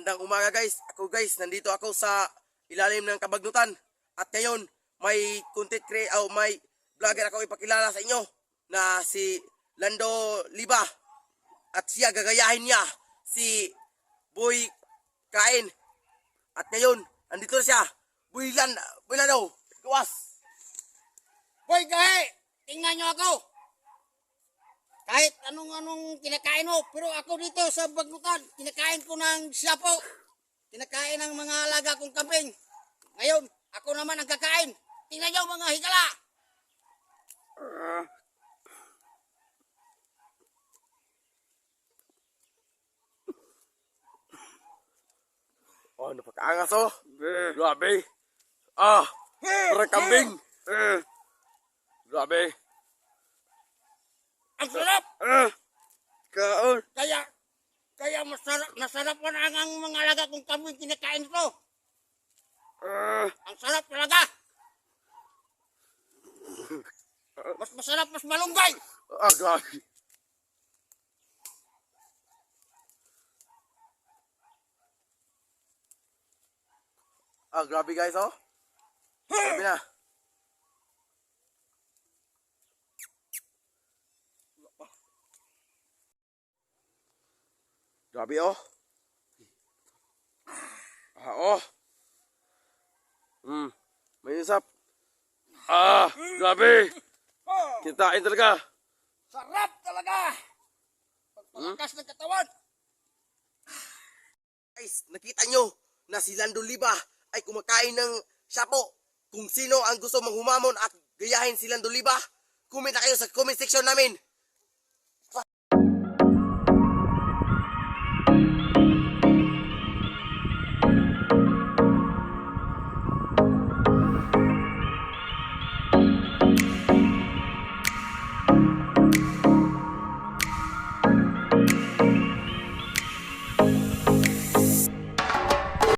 Magandang umaga guys. Nandito ako sa ilalim ng Kabagnutan. At ngayon, may may vlogger ako ipakilala sa inyo na si Lando Liba. At siya gagayahin niya si Boy Kain. At ngayon, andito na siya. Boy Lando, gawas. Boy Kain, tingnan nyo ako. Kahit anong kinakain mo, pero ako dito sa Bagnutan, kinakain ko ng siyapo. Kinakain ng mga alaga kong kambing. Ngayon, ako naman ang kakain. Tingnan nyo mga higala. Oh, napakaangas oh. Grabe. Ah, parang kambing. Grabe. Ang sarap. Kaon. Kaya masarap pa na ang mga alaga kong kambing kinakain ito. Ang sarap talaga. Mas masarap, mas malunggay. Grabe. Grabe guys oh. Grabe na. Grabe oh. Oh. May usap. Grabe. Kitain talaga. Sarap talaga. Pagpalakas ng katawan. Guys, nakita nyo na si Lando Liba ay kumakain ng siyapo. Kung sino ang gusto manghumamon at gayahin si Lando Liba, comment na kayo sa comment section namin.